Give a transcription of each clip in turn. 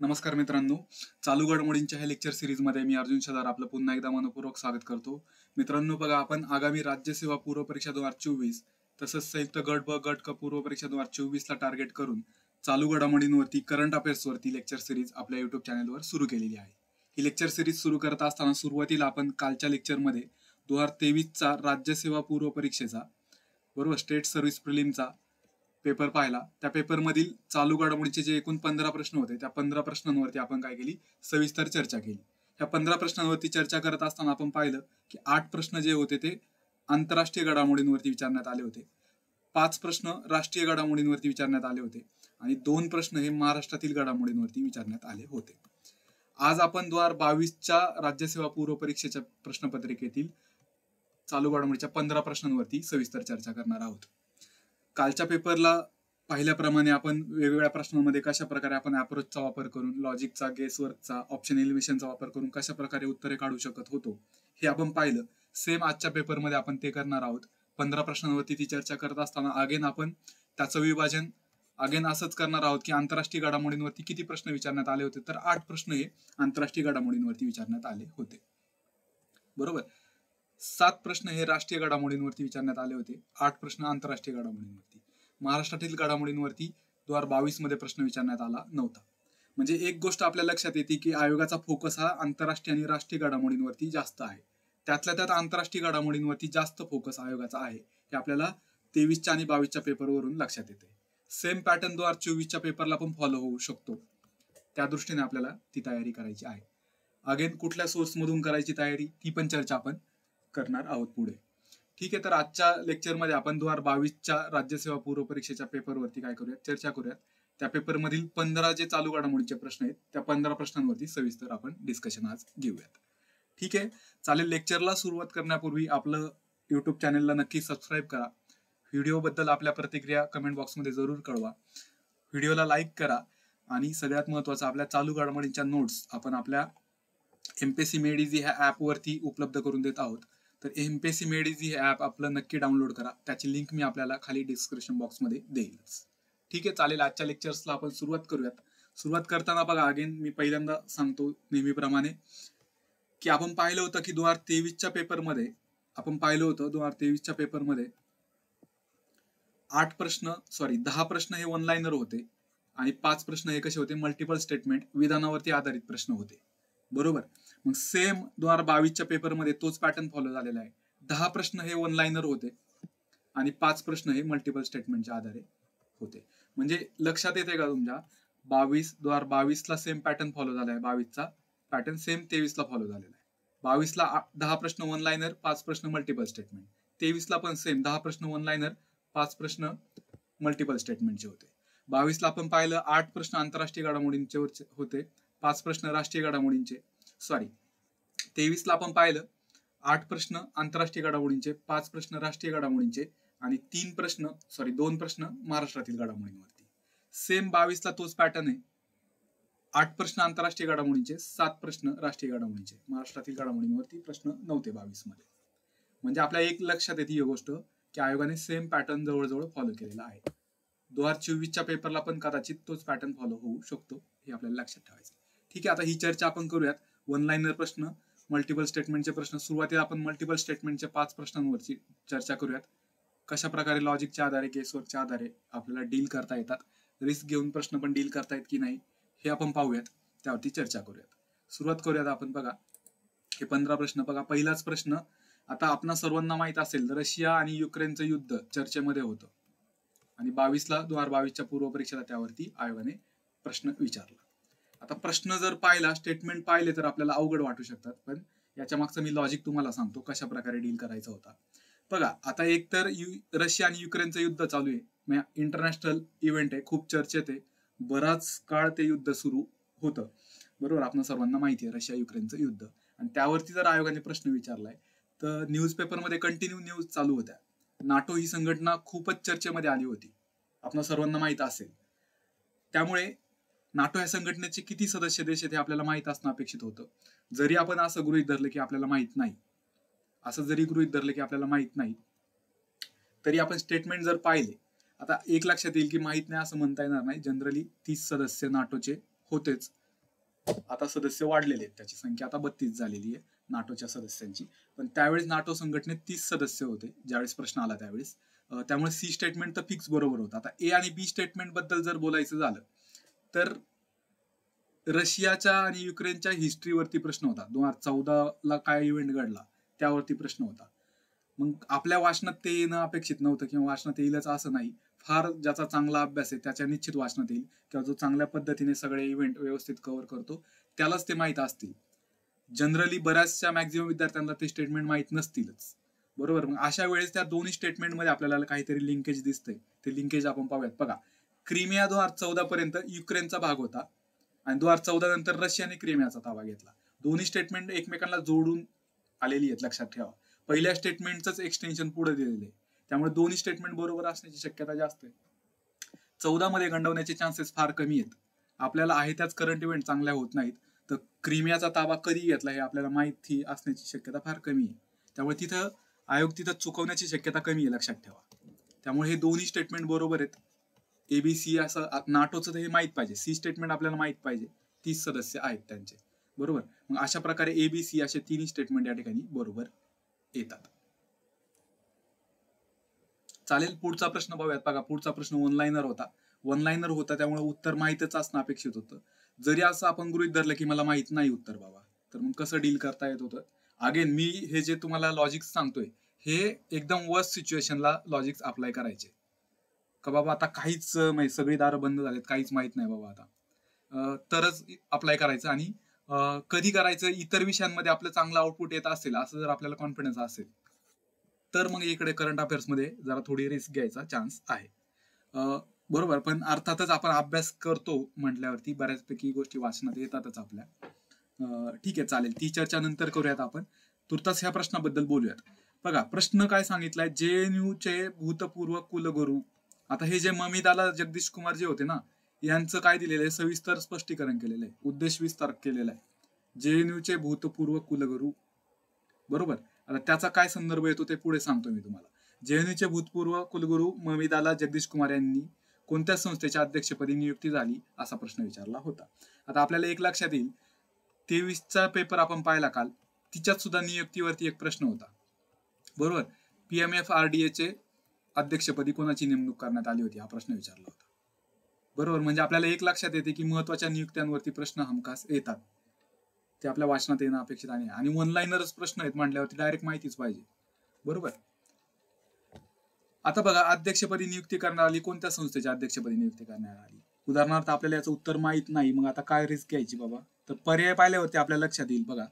नमस्कार मित्रांनो, चालू घडामोडींच्या ह्या लेक्चर सिरीजमध्ये मी अर्जुन शेलार आपलं पुन्हा एकदा मनपूर्वक स्वागत करतो. मित्रांनो बघा, आपण आगामी राज्यसेवा पूर्व परीक्षा 2024 तसंच संयुक्त गट ब गट क पूर्व परीक्षा 2024 ला टार्गेट करून चालू घडामोडींवरती करंट अफेअर्सवरती लेक्चर सिरीज आपल्या युट्यूब चॅनलवर सुरू केलेली आहे. ही लेक्चर सिरीज सुरू करत असताना सुरुवातीला आपण कालच्या लेक्चरमध्ये 2023चा राज्यसेवा पूर्व परीक्षेचा बरोबर स्टेट सर्व्हिस प्रिलिमचा पेपर पाहिला. त्या पेपरमधील चालू घडामोडीचे जे एकूण 15 प्रश्न होते त्या 15 प्रश्नांवरती आपण काय केली, सविस्तर चर्चा केली. ह्या 15 प्रश्नांवरती चर्चा करत असताना आपण पाहिलं की 8 प्रश्न जे होते ते आंतरराष्ट्रीय घडामोडींवरती विचारण्यात आले होते, 5 प्रश्न राष्ट्रीय घडामोडींवरती विचारण्यात आले होते आणि 2 प्रश्न हे महाराष्ट्रातील घडामोडींवरती विचारण्यात आले होते. आज आपण 2022च्या राज्यसेवा पूर्व परीक्षेच्या प्रश्नपत्रिकेतील चालू घडामोडीच्या 15 प्रश्नांवरती सविस्तर चर्चा करणार आहोत. कालच्या पेपरला पाहिल्याप्रमाणे आपण वेगवेगळ्या प्रश्नांमध्ये कशा प्रकारे आपण अप्रोचचा वापर करून, लॉजिकचा, गेसवर्कचा, ऑप्शन एलिमिनेशनचा वापर करून कशा प्रकारे उत्तरे काढू शकत होतो हे आपण पाहिलं. सेम आजच्या पेपरमध्ये आपण ते करणार आहोत. 15 प्रश्नांवरती ती चर्चा करत असताना अगेन आपण त्याचं विभाजन असंच करणार आहोत की आंतरराष्ट्रीय घडामोडींवरती किती प्रश्न विचारण्यात आले होते, तर 8 प्रश्न हे आंतरराष्ट्रीय घडामोडींवरती विचारण्यात आले होते. बरोबर, 7 प्रश्न हे राष्ट्रीय घडामोडींवरती विचारण्यात आले होते, 8 प्रश्न आंतरराष्ट्रीय घडामोडींवरती. महाराष्ट्रातील घडामोडींवरती 2022 मध्ये प्रश्न विचारण्यात आला नव्हता. म्हणजे एक गोष्ट आपल्या लक्षात येते की आयोगाचा फोकस हा आंतरराष्ट्रीय आणि राष्ट्रीय घडामोडींवरती जास्त आहे. त्यातल्या त्यात आंतरराष्ट्रीय घडामोडींवरती जास्त फोकस आयोगाचा आहे हे आपल्याला 23च्या आणि 22च्या पेपरवरून लक्षात येते. सेम पॅटर्न 2024च्या पेपरला पण फॉलो होऊ शकतो. त्या दृष्टीने आपल्याला ती तयारी करायची आहे. अगेन कुठल्या सोर्स मधून करायची तयारी ती पण चर्चा आपण करणार आहोत पुढे. ठीक आहे, तर आजच्या लेक्चरमध्ये आपण 2022च्या राज्यसेवा पूर्व परीक्षेच्या पेपरवरती काय करूयात, चर्चा करूयात. त्या पेपरमधील 15 जे चालू घडामोडीचे प्रश्न आहेत त्या 15 प्रश्नांवरती सविस्तर आपण डिस्कशन आज घेऊयात. ठीक आहे, चालेल. लेक्चरला सुरुवात करण्यापूर्वी आपलं युट्यूब चॅनलला नक्की सबस्क्राईब करा. व्हिडिओबद्दल आपल्या प्रतिक्रिया कमेंट बॉक्समध्ये जरूर कळवा. व्हिडिओला लाईक करा आणि सगळ्यात महत्त्वाचं, आपल्या चालू घडामोडींच्या नोट्स आपण आपल्या एमपीएससी मेड इझी ह्या ॲपवरती उपलब्ध करून देत आहोत. तर एमपीएससी मेड इझी हे ॲप आपलं नक्की डाउनलोड करा. त्याची लिंक मी आपल्याला खाली डिस्क्रिप्शन बॉक्समध्ये देईलच. ठीक आहे, चालेल. आजच्या लेक्चर्सला आपण सुरुवात करूयात. सुरुवात करताना बघा, अगेन मी पहिल्यांदा सांगतो नेहमीप्रमाणे की आपण पाहिलं होतं की 2023च्या पेपरमध्ये 10 प्रश्न हे वन लाईनर होते आणि 5 प्रश्न हे कसे होते, मल्टिपल स्टेटमेंट विधानावरती आधारित प्रश्न होते. बरोबर, मग सेम 2022च्या पेपरमध्ये तोच पॅटर्न फॉलो झालेला आहे. 10 प्रश्न हे वन लाईनर होते आणि 5 प्रश्न हे मल्टिपल स्टेटमेंटच्या आधारे होते. म्हणजे लक्षात येते का तुमच्या, 2022ला सेम पॅटर्न फॉलो झाला आहे. 22चा पॅटर्न सेम 23ला फॉलो झालेला आहे. 22ला 10 प्रश्न वन लाईनर, 5 प्रश्न मल्टिपल स्टेटमेंट. 23ला पण सेम 10 प्रश्न वन लाईनर, 5 प्रश्न मल्टिपल स्टेटमेंटचे होते. 22ला आपण पाहिलं 8 प्रश्न आंतरराष्ट्रीय घडामोडींचे होते, 5 प्रश्न राष्ट्रीय घडामोडींचे. 23ला आपण पाहिलं 8 प्रश्न आंतरराष्ट्रीय घडामोडींचे, 5 प्रश्न राष्ट्रीय घडामोडींचे आणि 2 प्रश्न महाराष्ट्रातील घडामोडींवरती. सेम 22ला तोच पॅटर्न आहे. 8 प्रश्न आंतरराष्ट्रीय घडामोडींचे, 7 प्रश्न राष्ट्रीय घडामोडींचे. महाराष्ट्रातील घडामोडींवरती प्रश्न नव्हते 22 मध्ये. म्हणजे आपल्या एक लक्षात येते ही गोष्ट की आयोगाने सेम पॅटर्न जवळजवळ फॉलो केलेला आहे. 2024च्या पेपरला पण कदाचित तोच पॅटर्न फॉलो होऊ शकतो, हे आपल्याला लक्षात ठेवायचं. ठीक आहे, आता ही चर्चा आपण करूयात. वन लाईनर प्रश्न, मल्टिपल स्टेटमेंटचे प्रश्न. सुरुवातीला आपण मल्टिपल स्टेटमेंटच्या 5 प्रश्नांवरची चर्चा करूयात. कशा प्रकारे लॉजिकच्या आधारे, गेसवर्कच्या आधारे आपल्याला डील करता येतात, रिस्क घेऊन प्रश्न पण डील करता येत की नाही हे आपण पाहूयात, त्यावरती चर्चा करूयात. सुरुवात करूयात आपण. बघा, हे 15 प्रश्न बघा. पहिलाच प्रश्न, आता आपणा सर्वांना माहित असेल रशिया आणि युक्रेनचं युद्ध चर्चेमध्ये होतं आणि 2022च्या पूर्व परीक्षेला त्यावरती आयोगाने प्रश्न विचारला. आता प्रश्न जर पाहिला, स्टेटमेंट पाहिले तर आपल्याला अवघड वाटू शकतात, पण याच्या मागचं मी लॉजिक तुम्हाला सांगतो कशा प्रकारे डील करायचा होता. बघा, आता एक तर रशिया आणि युक्रेनचं युद्ध चालू आहे, इंटरनॅशनल इव्हेंट आहे, खूप चर्चेत आहे, बराच काळ ते युद्ध सुरू होतं. बरोबर, आपण सर्वांना माहिती आहे रशिया युक्रेनचं युद्ध. आणि त्यावरती जर आयोगाने प्रश्न विचारलाय तर न्यूजपेपरमध्ये कंटिन्यू न्यूज चालू होत्या. नाटो ही संघटना खूपच चर्चेमध्ये आली होती, आपण सर्वांना माहित असेल. त्यामुळे नाटो या संघटनेचे किती सदस्य देश आहेत हे आपल्याला माहित असणं अपेक्षित होतं. जरी आपण असं गृहीत धरलं की आपल्याला माहित नाही, तरी आपण स्टेटमेंट जर पाहिले, आता एक लक्षात येईल की माहित नाही असं म्हणता येणार नाही. जनरली 30 सदस्य नाटोचे होतेच, आता सदस्य वाढलेले आहेत, त्याची संख्या आता 32 झालेली आहे नाटोच्या सदस्यांची. पण त्यावेळेस नाटो संघटनेत 30 सदस्य होते ज्यावेळेस प्रश्न आला त्यावेळेस. त्यामुळे सी स्टेटमेंट तर फिक्स बरोबर होतं. आता ए आणि बी स्टेटमेंट बद्दल जर बोलायचं झालं तर रशियाच्या आणि युक्रेनच्या हिस्ट्रीवरती प्रश्न होता. 2014ला काय इव्हेंट घडला त्यावरती प्रश्न होता. मग आपल्या वाचनात ते येणं अपेक्षित नव्हतं किंवा वाचनात येईलच असं नाही. फार ज्याचा चांगला अभ्यास आहे त्याच्या निश्चित वाचनात येईल किंवा जो चांगल्या पद्धतीने सगळे इव्हेंट व्यवस्थित कव्हर करतो त्यालाच ते माहीत असतील. जनरली बऱ्याचशा मॅक्झिमम विद्यार्थ्यांना ते स्टेटमेंट माहीत नसतीलच. बरोबर. मग अशा वेळेस त्या दोन्ही स्टेटमेंटमध्ये आपल्याला काहीतरी लिंकेज दिसतंय. ते लिंकेज आपण पाहूयात. बघा, क्रिमिया 2014 पर्यंत युक्रेनचा भाग होता आणि 2014 नंतर रशियाने क्रिमियाचा ताबा घेतला. दोन्ही स्टेटमेंट एकमेकांना जोडून आलेली आहेत, लक्षात ठेवा. पहिल्या स्टेटमेंटच एक्सटेन्शन पुढे दिलेले, त्यामुळे दोन्ही स्टेटमेंट बरोबर असण्याची शक्यता जास्त आहे. 14 मध्ये गंडवण्याचे चान्सेस फार कमी आहेत. आपल्याला आहे त्याच करंट इव्हेंट चांगल्या होत नाहीत, तर क्रिमियाचा ताबा कधी घेतला हे आपल्याला माहिती असण्याची शक्यता फार कमी आहे. त्यामुळे तिथं आयोग तिथं चुकवण्याची शक्यता कमी आहे, लक्षात ठेवा. त्यामुळे हे दोन्ही स्टेटमेंट बरोबर आहेत. एबीसी असं नाटोचं हे माहित पाहिजे, सी स्टेटमेंट आपल्याला माहित पाहिजे, 30 सदस्य आहेत त्यांचे. बरोबर. मग अशा प्रकारे एबीसी असे तिन्ही स्टेटमेंट या ठिकाणी बरोबर येतात. चालेल, पुढचा प्रश्न पाहूयात. बघा, पुढचा प्रश्न वन लाईनर होता त्यामुळे उत्तर माहितच असणं अपेक्षित होतं. जरी असं आपण गृहीत धरलं की मला माहित नाही उत्तर बाबा, तर मग कसं डील करता येत होतं. अगेन मी हे जे तुम्हाला लॉजिक्स सांगतोय हे एकदम वर्स्ट सिच्युएशनला लॉजिक्स अप्लाय करायचे. का बाबा आता काहीच सगळी दारं बंद झालेत, काहीच माहित नाही बाबा आता, तरच अप्लाय करायचं. आणि कधी करायचं, इतर विषयांमध्ये आपलं चांगलं आउटपुट येत असेल, असं जर आपल्याला कॉन्फिडन्स असेल तर मग इकडे करंट अफेअर्स मध्ये जरा थोडी रिस्क घ्यायचा चान्स आहे. बरोबर. पण अर्थातच आपण अभ्यास करतो म्हटल्यावरती बऱ्याचपैकी गोष्टी वाचनात येतातच आपल्या. ठीक आहे, चालेल, ती चर्चा नंतर करूयात. आपण तुर्तास ह्या प्रश्नाबद्दल बोलूयात. बघा, प्रश्न काय सांगितलाय, JNU चे भूतपूर्व कुलगुरू. आता हे जे ममिदाला जगदीश कुमार जे होते ना, यांचं काय दिलेलं आहे, सविस्तर स्पष्टीकरण केलेलं आहे, उद्देश विस्तार केलेला आहे. JNU चे भूतपूर्व कुलगुरू. बरोबर. आता त्याचा काय संदर्भ येतो ते पुढे सांगतो मी तुम्हाला. JNU चे भूतपूर्व कुलगुरू ममिदाला जगदीश कुमार यांनी कोणत्या संस्थेच्या अध्यक्षपदी नियुक्ती झाली असा प्रश्न विचारला होता. आता आपल्याला एक लक्षात येईल, 23चा पेपर आपण पाहिला काल, तिच्यात सुद्धा नियुक्तीवरती एक प्रश्न होता. बरोबर. PMFRDA चे अध्यक्षपदी कोणाची नेमणूक करण्यात आली होती हा प्रश्न विचारला होता. बरोबर. म्हणजे आपल्याला एक लक्षात येते की महत्वाच्या नियुक्त्यांवरती प्रश्न हमखास येतात, ते आपल्या वाचनात येणं अपेक्षित आहे. आणि वन लाईनरच प्रश्न आहेत म्हटल्यावरती डायरेक्ट माहितीच पाहिजे. बरोबर. आता बघा, अध्यक्षपदी नियुक्ती करण्यात आली, कोणत्या संस्थेच्या अध्यक्षपदी नियुक्ती करण्यात आली. उदाहरणार्थ आपल्याला याचं उत्तर माहित नाही, मग आता काय रिस्क घ्यायची बाबा, तर पर्याय पाहिल्यावरती आपल्याला लक्षात येईल. बघा,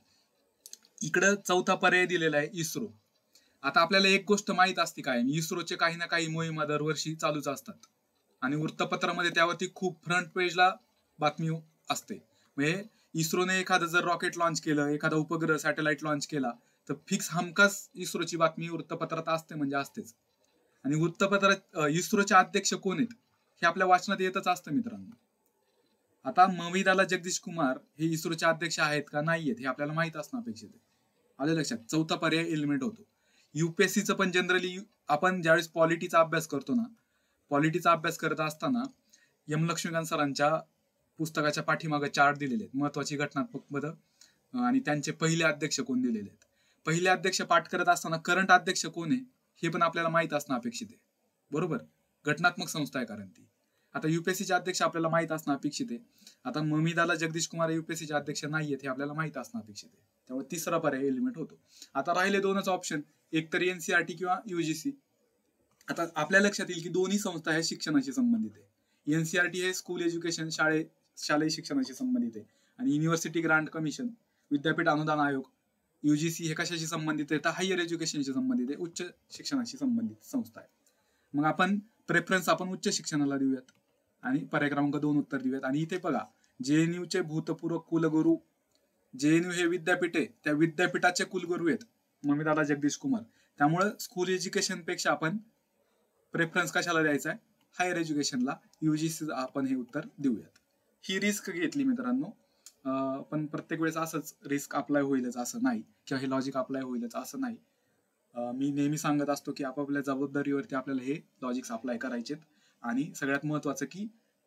इकडं चौथा पर्याय दिलेला आहे, इस्रो. आता आपल्याला एक गोष्ट माहित असते काय, इस्रोचे काही ना काही मोहिमा दरवर्षी चालूच असतात आणि वृत्तपत्रामध्ये त्यावरती खूप फ्रंट पेजला बातमी असते. म्हणजे इस्रोने एखादं जर रॉकेट लॉन्च केलं, एखादा उपग्रह सॅटेलाइट लॉन्च केला, तर फिक्स हमखास इस्रोची बातमी वृत्तपत्रात असते, म्हणजे असतेच. आणि वृत्तपत्रात इस्रोचे अध्यक्ष कोण आहेत हे आपल्या वाचनात येतच असतं मित्रांनो. आता ममिदाला जगदीश कुमार हे इस्रोचे अध्यक्ष आहेत का नाही आहेत हे आपल्याला माहित असणं अपेक्षित आहे. आलं लक्षात. चौथा पर्याय एलिमेंट होतो. UPSCचं पण जनरली आपण ज्यावेळेस पॉलिटीचा अभ्यास करतो ना, पॉलिटीचा अभ्यास करत असताना एम लक्ष्मीकांत सरांच्या पुस्तकाच्या पाठीमागे चार्ट दिलेले आहेत, महत्वाची घटनात्मक पदं आणि त्यांचे पहिले अध्यक्ष कोण दिलेले आहेत. पहिले अध्यक्ष पाठ करत असताना करंट अध्यक्ष कोण आहे हे पण आपल्याला माहित असणं अपेक्षित आहे. बरोबर. घटनात्मक संस्था आहे कारण ती. आता UPSCचे अध्यक्ष आपल्याला माहित असणं अपेक्षित आहे. आता ममिदाला जगदीश कुमार UPSCचे अध्यक्ष नाहीयेत हे आपल्याला माहित असणं अपेक्षित आहे. त्यामुळे तिसरा पर्याय एलिमेंट होतो. आता राहिले दोनच ऑप्शन, एक तर NCERT किंवा UGC. आता आपल्या लक्षात येईल की दोन्ही संस्था ह्या शिक्षणाशी संबंधित आहे. NCERT हे स्कूल एज्युकेशन, शालेय शिक्षणाशी संबंधित आहे आणि युनिव्हर्सिटी ग्रांट कमिशन, विद्यापीठ अनुदान आयोग. UGC हे कशाशी संबंधित आहे, तर हायर एज्युकेशनशी संबंधित आहे, उच्च शिक्षणाशी संबंधित संस्था आहे. मग आपण प्रेफरन्स उच्च शिक्षणाला देऊयात आणि पर्याय क्रमांक 2 उत्तर देऊयात. आणि इथे बघा, JNU चे भूतपूर्व कुलगुरू, JNU हे विद्यापीठ आहे, त्या विद्यापीठाचे कुलगुरू आहेत ममिदाला जगदीश कुमार. त्यामुळे स्कूल एज्युकेशन पेक्षा आपण प्रेफरन्स कशाला द्यायचा आहे, हायर एज्युकेशनला. UGC आपण हे उत्तर देऊयात. ही रिस्क घेतली मित्रांनो, पण प्रत्येक वेळेस असंच रिस्क अप्लाय होईलच असं नाही, किंवा हे लॉजिक अप्लाय होईलच असं नाही. मी नेहमी सांगत असतो की आपापल्या जबाबदारीवरती आपल्याला हे लॉजिक्स अप्लाय करायचेत. आणि सगळ्यात महत्वाचं की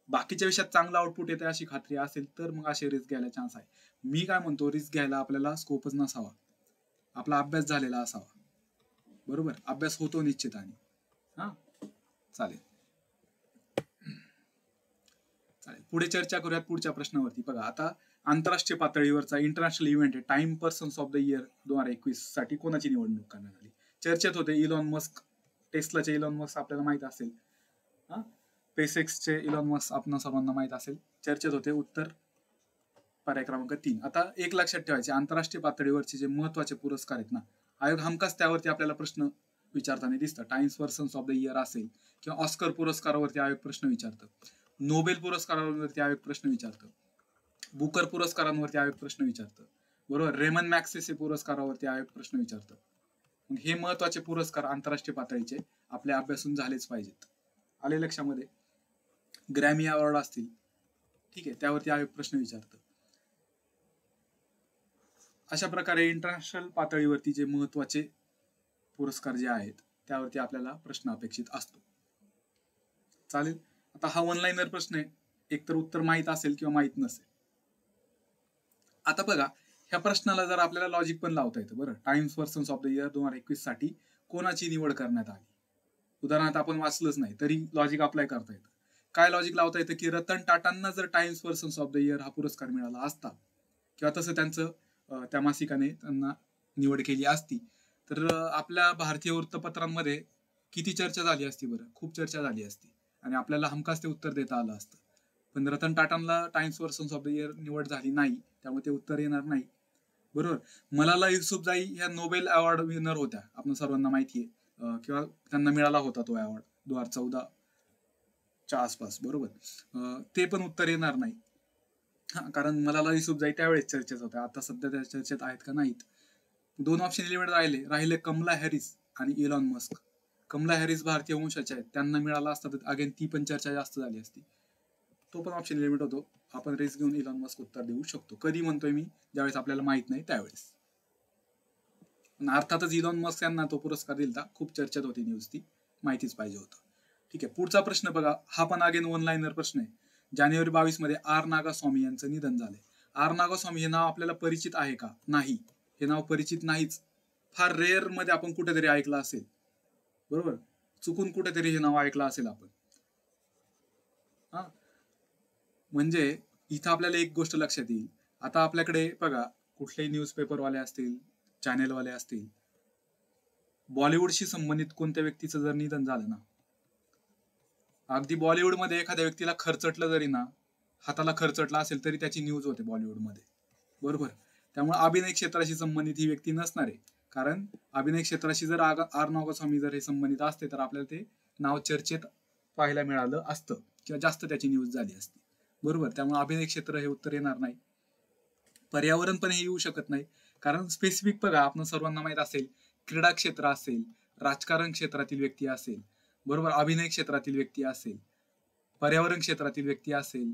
बाकीच्या विषयात चांगला आउटपुट येते अशी खात्री असेल तर मग असे रिस्क घ्यायला चान्स आहे. मी काय म्हणतो, रिस्क घ्यायला आपल्याला स्कोपच नसावा, आपला अभ्यास झालेला असावा. बरोबर, अभ्यास होतो निश्चित. हा, चालेल चालेल पुढे चर्चा करूयात पुढच्या प्रश्नावरती. बघा, आता आंतरराष्ट्रीय पातळीवरचा इंटरनॅशनल इव्हेंट आहे time persons of the year 2021 साठी कोणाची निवडणूक करण्यात आली? चर्चेत होते इलॉन मस्क, टेस्लाचे इलॉन मस्क आपल्याला माहित असेल, हा, स्पेसएक्सचे इलॉन मस्क आपल्या सर्वांना माहित असेल. चर्चेत होते. उत्तर पर्याय क्रमांक 3. आता एक लक्षात ठेवायचे, आंतरराष्ट्रीय पातळीवरचे जे महत्वाचे पुरस्कार आहेत ना, आयोग हमखास त्यावरती आपल्याला प्रश्न विचारताना दिसतं. Times persons of the year असेल किंवा ऑस्कर पुरस्कारावरती आयोग प्रश्न विचारतं, नोबेल पुरस्कारावरती आयोग प्रश्न विचारतं, बुकर पुरस्कारांवरती आयोग प्रश्न विचारतं, बरोबर, रेमन मॅग्सेसे पुरस्कारावरती आयोग प्रश्न विचारतं. मग हे महत्वाचे पुरस्कार आंतरराष्ट्रीय पातळीचे आपल्या अभ्यासून झालेच पाहिजेत. आले लक्षामध्ये? ग्रॅमी अवॉर्ड असतील, ठीक आहे, त्यावरती आयोग प्रश्न विचारतं. अशा प्रकारे इंटरनॅशनल पातळीवरती जे महत्वाचे पुरस्कार जे आहेत त्यावरती आपल्याला प्रश्न अपेक्षित असतो. चालेल. आता हा वन लाईनर प्रश्न आहे, एकतर उत्तर माहित असेल किंवा माहित नसेल. आता बघा, ह्या प्रश्नाला जर आपल्याला लॉजिक पण लावता येतं. बरं, times persons of the year 2021 साठी कोणाची निवड करण्यात आली? उदाहरणार्थ आपण वाचलंच नाही तरी लॉजिक अप्लाय करता येतं. काय लॉजिक लावता येतं की रतन टाटांना जर times persons of the year हा पुरस्कार मिळाला असता किंवा तसं त्यांचं त्या मासिकाने त्यांना निवड केली असती तर आपल्या भारतीय वृत्तपत्रांमध्ये किती चर्चा झाली असती? बरं, खूप चर्चा झाली असती आणि आपल्याला हमखास ते उत्तर देता आलं असतं. पण रतन टाटांना Time's persons of the year निवड झाली नाही, त्यामुळे ते उत्तर येणार नाही. बरोबर. मलाला युसुफजाई ह्या नोबेल अवॉर्ड विनर होत्या, आपण सर्वांना माहिती आहे, किंवा त्यांना मिळाला होता तो अवॉर्ड 2014 च्या आसपास. बरोबर, ते पण उत्तर येणार नाही. हा, कारण मलाला युसुफजाई त्यावेळेस चर्चेत होत्या, आता सध्या त्या चर्चेत आहेत का नाहीत. 2 ऑप्शन एलिमेंट राहिले कमला हॅरिस आणि इलॉन मस्क. कमला हॅरिस भारतीय वंशाचे आहेत, त्यांना मिळाला असता तर अगेन ती पण चर्चा जास्त झाली असती. तो पण ऑप्शन एलिमेंट होतो. आपण रिस्क घेऊन इलॉन मस्क उत्तर देऊ शकतो. कधी म्हणतोय मी? ज्यावेळेस आपल्याला माहित नाही त्यावेळेस. अर्थातच इलॉन मस्क यांना तो पुरस्कार दिलता, खूप चर्चेत होती न्यूज, ती माहितीच पाहिजे होतं. ठीक आहे, पुढचा प्रश्न बघा, हा पण अगेन वन लाईनर प्रश्न आहे. जानेवारी 22 मध्ये आर नागास्वामी यांचं निधन झालंय. आर नागास्वामी हे नाव आपल्याला परिचित आहे का? नाही, हे नाव परिचित नाहीच. फार रेअर मध्ये आपण कुठेतरी ऐकलं असेल. बरोबर, चुकून कुठेतरी हे नाव ऐकलं असेल आपण. हा, म्हणजे इथं आपल्याला एक गोष्ट लक्षात येईल. आता आपल्याकडे बघा, कुठलेही न्यूजपेपरवाले असतील, चॅनेलवाले असतील, बॉलिवूडशी संबंधित कोणत्या व्यक्तीचं जर निधन झालं ना, अगदी बॉलिवूडमध्ये एखाद्या व्यक्तीला खर्चटलं जरी ना, हाताला खर्चटला असेल तरी त्याची न्यूज होते बॉलिवूडमध्ये. बरोबर, त्यामुळे अभिनय क्षेत्राशी संबंधित ही व्यक्ती नसणार आहे. कारण अभिनय क्षेत्राशी जर आर नागास्वामी जर हे संबंधित असते तर आपल्याला ते नाव चर्चेत पाहायला मिळालं असतं किंवा जास्त त्याची न्यूज झाली असती. बरोबर, त्यामुळे अभिनय क्षेत्र हे उत्तर येणार नाही. पर्यावरण पण हे येऊ शकत नाही, कारण स्पेसिफिक बघा, आपण सर्वांना माहित असेल, क्रीडा क्षेत्र असेल, राजकारण क्षेत्रातील व्यक्ती असेल, बरोबर, अभिनय क्षेत्रातील व्यक्ती असेल, पर्यावरण क्षेत्रातील व्यक्ती असेल,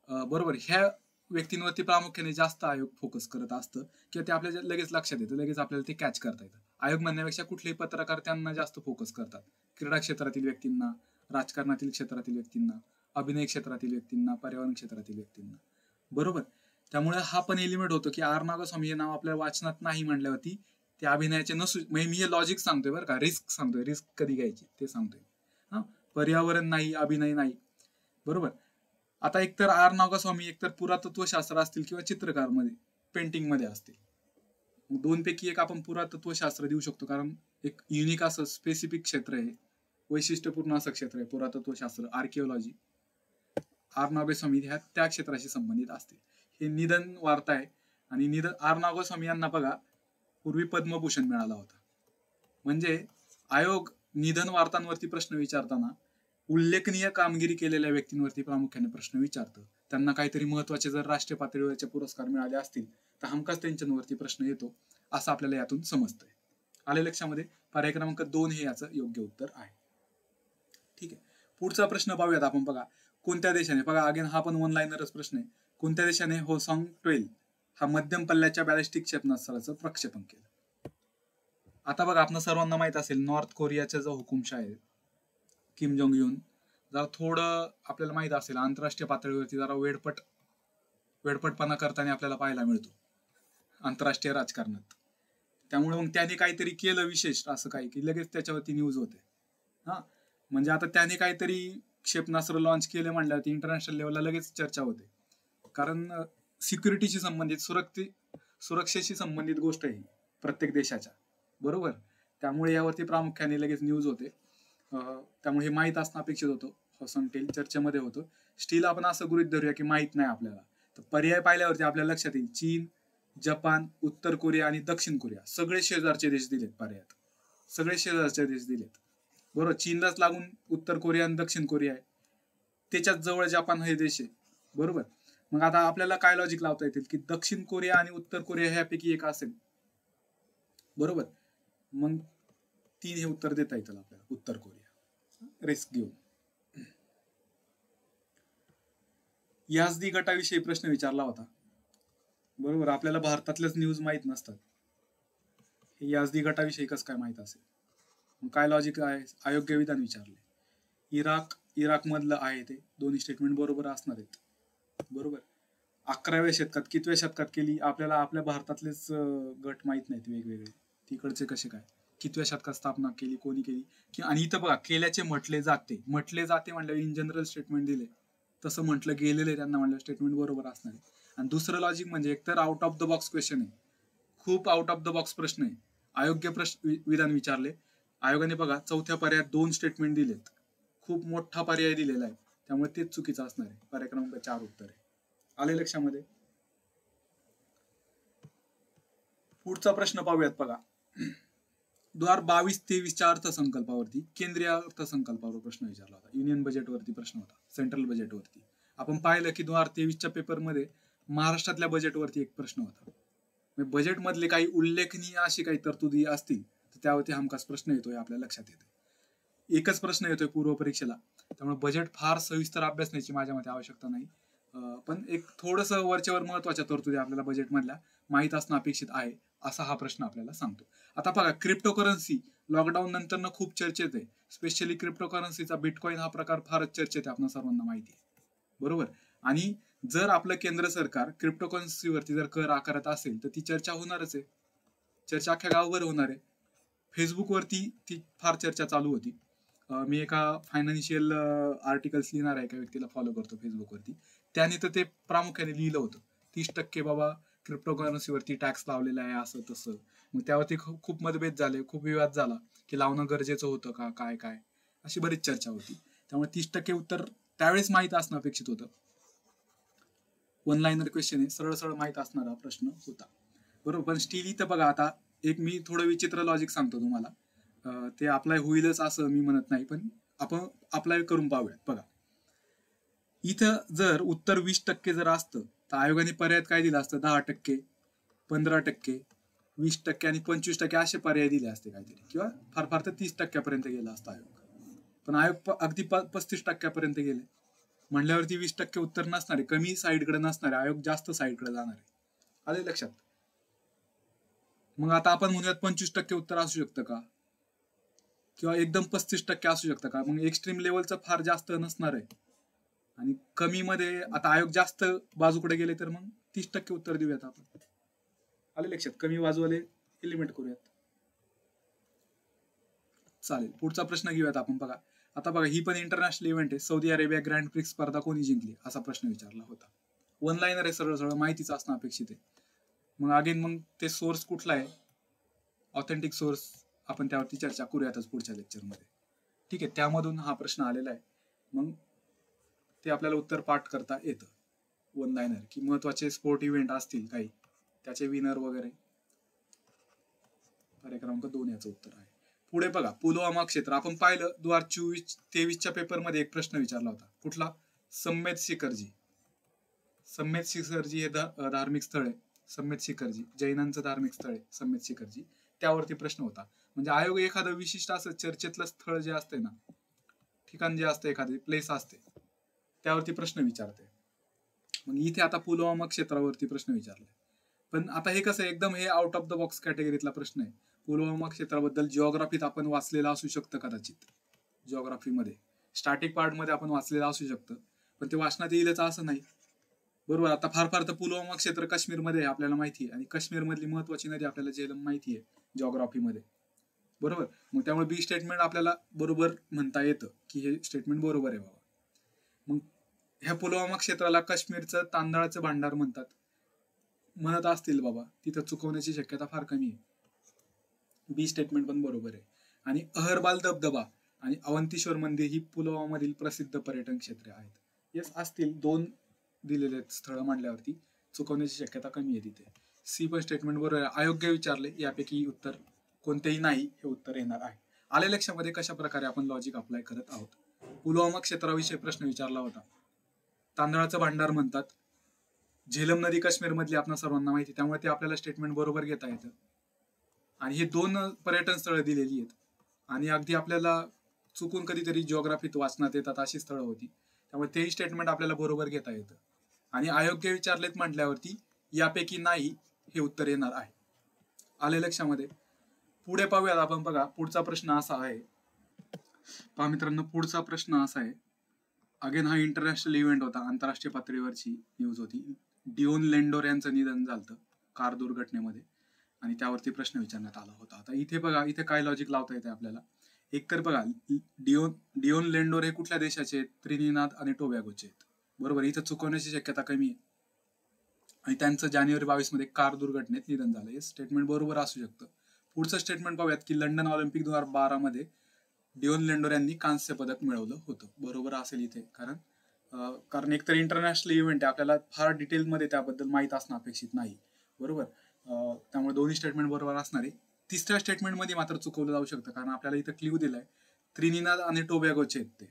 बरोबर, ह्या व्यक्तींवरती प्रामुख्याने जास्त आयोग फोकस करत असतं किंवा ते आपल्याला लगेच लक्षात येतं, लगेच आपल्याला ते कॅच करता येतं. आयोग म्हणण्यापेक्षा कुठलेही पत्रकार त्यांना जास्त फोकस करतात. क्रीडा क्षेत्रातील व्यक्तींना, राजकारणातील क्षेत्रातील व्यक्तींना, अभिनय क्षेत्रातील व्यक्तींना, पर्यावरण क्षेत्रातील व्यक्तींना. बरोबर, त्यामुळे हा पण एलिमेंट होतो की आर नागास्वामी हे नाव आपल्या वाचनात नाही म्हणल्यावरती ते अभिनयाचे नसू, म्हणजे मी हे लॉजिक सांगतोय बरं का, रिस्क सांगतोय, रिस्क कधी घ्यायची ते सांगतोय. हा, पर्यावरण नाही, अभिनय नाही. बरोबर, आता एकतर आर नागास्वामी एकतर पुरातत्वशास्त्र असतील किंवा चित्रकार मध्ये, पेंटिंग मध्ये असतील. दोनपैकी एक आपण पुरातत्वशास्त्र देऊ शकतो, कारण एक युनिक असं स्पेसिफिक क्षेत्र आहे, वैशिष्ट्यपूर्ण असं क्षेत्र आहे पुरातत्वशास्त्र, आर्किओलॉजी. आर नागास्वामी ह्या त्या क्षेत्राशी संबंधित असतील. हे निधन वार्ता आहे आणि आर नागास्वामी यांना बघा पूर्वी पद्मभूषण मिळाला होता. म्हणजे आयोग निधन वार्तांवरती प्रश्न विचारताना उल्लेखनीय कामगिरी केलेल्या व्यक्तींवरती प्रामुख्याने प्रश्न विचारतं. त्यांना काहीतरी महत्वाचे जर राष्ट्रीय पातळीवरचे पुरस्कार मिळाले असतील तर हमखास त्यांच्यावरती प्रश्न येतो, असं आपल्याला यातून समजतंय. आले लक्षामध्ये? पर्याय क्रमांक 2 हे याचं योग्य उत्तर आहे. ठीक आहे, पुढचा प्रश्न पाहूयात आपण. बघा, कोणत्या देशाने, बघा अगेन हा पण वन लाईनरच प्रश्न आहे, कोणत्या देशाने होसॉंग 12 हा मध्यम पल्ल्याच्या बॅलिस्टिक क्षेपणास्त्राचं प्रक्षेपण केलं? आता बघा, आपण सर्वांना माहित असेल, नॉर्थ कोरियाचा जो हुकुमशाह आहे किम जोंग युन, जरा थोडं आपल्याला माहित असेल आंतरराष्ट्रीय पातळीवरती जरा वेडपटपणा करताना आपल्याला पाहायला मिळतो आंतरराष्ट्रीय राजकारणात. त्यामुळे मग त्याने काहीतरी केलं विशेष असं काही की लगेच त्याच्यावरती न्यूज होते. हा म्हणजे आता त्याने काहीतरी क्षेपणास्त्र लॉन्च केले म्हणल्यावरती इंटरनॅशनल लेवलला लगेच चर्चा होते. कारण सिक्युरिटीशी संबंधित सुरक्षेशी संबंधित गोष्ट आहे प्रत्येक देशाच्या, बरोबर. त्यामुळे यावरती प्रामुख्याने लगेच न्यूज होते. त्यामुळे हे माहीत असणं अपेक्षित होतं. हॉसनटेल चर्चेमध्ये होतं. स्टील आपण असं गृहीत धरूया की माहीत नाही आपल्याला, तर पर्याय पाहिल्यावरती आपल्या लक्षात येईल चीन, जपान, उत्तर कोरिया आणि दक्षिण कोरिया सगळे शेजारचे देश दिलेत पर्यायात. सगळे शेजारचे देश दिलेत, बरोबर. चीनलाच लागून उत्तर कोरिया आणि दक्षिण कोरिया आहे. त्याच्याच जवळ जपान हे देश आहे, बरोबर. मग आता आपल्याला काय लॉजिक लावता येतील की दक्षिण कोरिया आणि उत्तर कोरिया ह्यापैकी एक असेल, बरोबर. मग 3 हे उत्तर देता येतील आपल्याला, उत्तर कोरिया, रिस्क घेऊन. याझदी गटाविषयी प्रश्न विचारला होता, बरोबर. आपल्याला भारतातल्याच न्यूज माहीत नसतात. याझदी गटाविषयी कसं काय माहीत असेल? मग काय लॉजिक आहे? अयोग्य विधान विचारले. इराक मधलं आहे ते दोन्ही स्टेटमेंट बरोबर असणार आहेत, बरोबर. 11व्या शतकात, कितव्या शतकात केली आपल्याला आपल्या भारतातलेच गट माहीत नाहीत वेगवेगळे, तिकडचे कसे काय, कितव्या शतकात स्थापना केली, कोणी केली. आणि इथं बघा केल्याचे म्हटले जाते म्हणल्यावर इन जनरल स्टेटमेंट दिले, तसं म्हटलं गेलेलं आहे त्यांना म्हणलं स्टेटमेंट बरोबर असणार आहे. आणि दुसरं लॉजिक म्हणजे एकतर out of the box question आहे, खूप आउट ऑफ द बॉक्स प्रश्न आहे. अयोग्य विधान विचारले. आयोगाने बघा चौथ्या पर्यायात 2 स्टेटमेंट दिलेत, खूप मोठा पर्याय दिलेला आहे, त्यामुळे तेच चुकीचं असणार आहे. पर्याय क्रमांक 4 उत्तर आहे. आले लक्षामध्ये? पुढचा प्रश्न पाहूयात बघा. 2022-23च्या अर्थसंकल्पावरती, केंद्रीय अर्थसंकल्पावर प्रश्न विचारला होता. युनियन बजेटवरती प्रश्न होता, सेंट्रल बजेटवरती. आपण पाहिलं की 2023च्या पेपरमध्ये महाराष्ट्रातल्या बजेटवरती एक प्रश्न होता. बजेटमधले काही उल्लेखनीय अशी काही तरतुदी असतील तर त्यावरती हमखास प्रश्न येतोय, आपल्या लक्षात येते. एकच प्रश्न येतोय पूर्व परीक्षेला, त्यामुळे बजेट फार सविस्तर अभ्यासण्याची माझ्या मते आवश्यकता नाही. पण एक थोडस वरच्यावर महत्वाच्या तरतुदी आपल्याला बजेटमधल्या माहीत असणं अपेक्षित आहे, असा हा प्रश्न आपल्याला सांगतो. आता बघा, क्रिप्टोकरन्सी लॉकडाऊन नंतर खूप चर्चेत आहे. स्पेशली क्रिप्टोकरन्सीचा बिटकॉइन हा प्रकार फारच चर्चेत आहे, आपल्या सर्वांना माहिती आहे, बरोबर. आणि जर आपलं केंद्र सरकार क्रिप्टोकरन्सीवरती जर कर आकारत असेल तर ती चर्चा होणारच आहे, चर्चा अख्ख्या गावभर होणार आहे. फेसबुकवरती ती फार चर्चा चालू होती. मी एका फायनान्शियल आर्टिकल्स लिहिणाऱ्या एका व्यक्तीला फॉलो करतो फेसबुकवरती, त्याने तर ते प्रामुख्याने लिहिलं होतं 30% बाबा क्रिप्टोकरन्सीवरती टॅक्स लावलेला आहे असं तसं. मग त्यावरती खूप मतभेद झाले, खूप विवाद झाला की लावणं गरजेचं होतं का, काय अशी बरीच चर्चा होती. त्यामुळे 30% उत्तर त्यावेळेस माहीत असणं अपेक्षित होतं. 1 लाइनर क्वेश्चन आहे, सरळ सरळ माहीत असणारा प्रश्न होता, बरोबर. पण स्टील इथं बघा, आता एक मी थोडं विचित्र लॉजिक सांगतो तुम्हाला, ते अप्लाय होईलच असं मी म्हणत नाही, पण आपण अप्लाय करून पाहूयात. बघा, इथं जर उत्तर 20% जर असतं तर आयोगाने पर्यायात काय दिलं असतं? 10%, 15%, 20% आणि 25% असे पर्याय दिले असते काहीतरी, किंवा फार फार तर 30% गेला असता आयोग. पण आयोग अगदी 35% गेले म्हणल्यावरती 20% उत्तर नसणार आहे, कमी साईडकडे नसणार आहे, आयोग जास्त साईडकडे जाणार आहे. आले लक्षात? मग आता आपण म्हणूयात 25% उत्तर असू शकतं का, किंवा एकदम 35% असू शकतं का? मग एक्स्ट्रीम लेवलचं फार जास्त नसणार आहे, आणि कमी मध्ये आता आयोग जास्त बाजूकडे गेले तर मग 30% उत्तर देऊयात आपण. आले लक्षात? कमी बाजूवाले एलिमिनेट करूयात. चालेल, पुढचा प्रश्न घेऊयात आपण. बघा, आता बघा, ही पण इंटरनॅशनल इव्हेंट आहे. सौदी अरेबिया ग्रँड प्रिक्स स्पर्धा कोणी जिंकली असा प्रश्न विचारला होता. 1 लाइनर आहे, सरळ सरळ माहितीच असणं अपेक्षित आहे. मग अगेन मग ते सोर्स कुठला आहे, ऑथेंटिक सोर्स, आपण त्यावरती चर्चा करूयातच पुढच्या लेक्चरमध्ये, ठीक आहे. त्यामधून हा प्रश्न आलेला आहे, मग ते आपल्याला उत्तर पाठ करता येतं. 1 लाइनर की महत्वाचे स्पोर्ट इव्हेंट असतील काही, त्याचे विनर वगैरे. पर्याय क्रमांक 2 याचं उत्तर आहे. पुढे बघा, पुलवामा क्षेत्र आपण पाहिलं 2024-23च्या पेपरमध्ये एक प्रश्न विचारला होता. कुठला? सम्मेद शिखरजी. सम्मेद शिखरजी हे धार्मिक स्थळ आहे. सम्मेद शिखरजी जैनांचं धार्मिक स्थळ आहे, सम्मेद शिखरजी. त्यावरती प्रश्न होता. म्हणजे आयोग एखादं विशिष्ट असं चर्चेतलं स्थळ जे असते ना, ठिकाण जे असते, एखादी प्लेस असते, त्यावरती प्रश्न विचारते. मग इथे आता पुलवामा क्षेत्रावरती प्रश्न विचारलाय. पण आता हे कसं एकदम हे आउट ऑफ द बॉक्स कॅटेगरीतला प्रश्न आहे. पुलवामा क्षेत्राबद्दल जिओग्राफीत आपण वाचलेला असू शकतं कदाचित, जिओग्राफीमध्ये स्टॅटिक पार्ट मध्ये आपण वाचलेलं असू शकतं, पण ते वाचनात येईलच असं नाही. बरोबर. आता फार फार तर पुलवामा क्षेत्र काश्मीरमध्ये आपल्याला माहिती आहे, आणि काश्मीर मधली महत्वाची नदी आपल्याला झेलम माहिती आहे जिओग्राफीमध्ये. बरोबर. मग त्यामुळे बी स्टेटमेंट आपल्याला बरोबर म्हणता येतं की हे स्टेटमेंट बरोबर आहे बाबा. मग ह्या पुलवामा क्षेत्राला काश्मीरचं तांदळाचं भांडार म्हणत असतील बाबा, तिथं चुकवण्याची शक्यता फार कमी आहे. बी स्टेटमेंट पण बरोबर आहे. आणि अहरबाल धबधबा आणि अवंतीश्वर मंदिर ही पुलवामा मधील प्रसिद्ध पर्यटन क्षेत्रे आहेत. येस, असतील 2 दिलेले स्थळ मांडल्यावरती चुकवण्याची शक्यता कमी आहे तिथे. सी पण स्टेटमेंट बरोबर आहे. अयोग्य विचारले, यापैकी उत्तर कोणतेही नाही हे उत्तर येणार आहे. आले लक्षामध्ये कशा प्रकारे आपण लॉजिक अप्लाय करत आहोत. पुलवामा क्षेत्राविषयी प्रश्न विचारला होता. तांदळाचं भांडार म्हणतात. झेलम नदी काश्मीर मधली आपण सर्वांना माहिती, त्यामुळे ते आपल्याला स्टेटमेंट बरोबर घेता येतं. आणि हे 2 पर्यटन स्थळं दिलेली आहेत, आणि अगदी आपल्याला चुकून कधीतरी जिओग्राफीत वाचनात येतात अशी स्थळं होती, त्यामुळे तेही स्टेटमेंट आपल्याला बरोबर घेता येतं. आणि अयोग्य विचारलेत म्हटल्यावरती यापैकी नाही हे उत्तर येणार आहे. आले लक्षामध्ये. पुढे पाहूयात आपण. बघा, पुढचा प्रश्न असा आहे. पहा मित्रांनो, पुढचा प्रश्न असा आहे. अगेन हा इंटरनॅशनल इव्हेंट होता, आंतरराष्ट्रीय पातळीवरची न्यूज होती. डिओन लेंडोर यांचं निधन झालं कार दुर्घटनेमध्ये, आणि त्यावरती प्रश्न विचारण्यात आला होता. आता इथे बघा, इथे काय लॉजिक लावता येते आपल्याला. एक तर बघा, डिओन लेंडोर हे कुठल्या देशाचे आहेत? त्रिनिदाद आणि टोबॅगोचे आहेत. बरोबर. इथं चुकवण्याची शक्यता कमी आहे. आणि त्यांचं जानेवारी 22 मध्ये कार दुर्घटनेत निधन झालं. हे स्टेटमेंट बरोबर असू शकतं. पुढचं स्टेटमेंट पाहूयात की लंडन ऑलिम्पिक 2012 मध्ये डिओन लेंडोर यांनी कांस्य पदक मिळवलं होतं. बरोबर असेल इथे, कारण एकतर इंटरनॅशनल इव्हेंट आहे, आपल्याला फार डिटेलमध्ये त्याबद्दल माहीत असणं अपेक्षित नाही. बरोबर. त्यामुळे दोन्ही स्टेटमेंट बरोबर असणार आहे. तिसऱ्या स्टेटमेंटमध्ये मात्र चुकवलं जाऊ शकतं, कारण आपल्याला इथं क्ल्यू दिलाय त्रिनिदाद आणि टोबॅगोचे आहेत ते.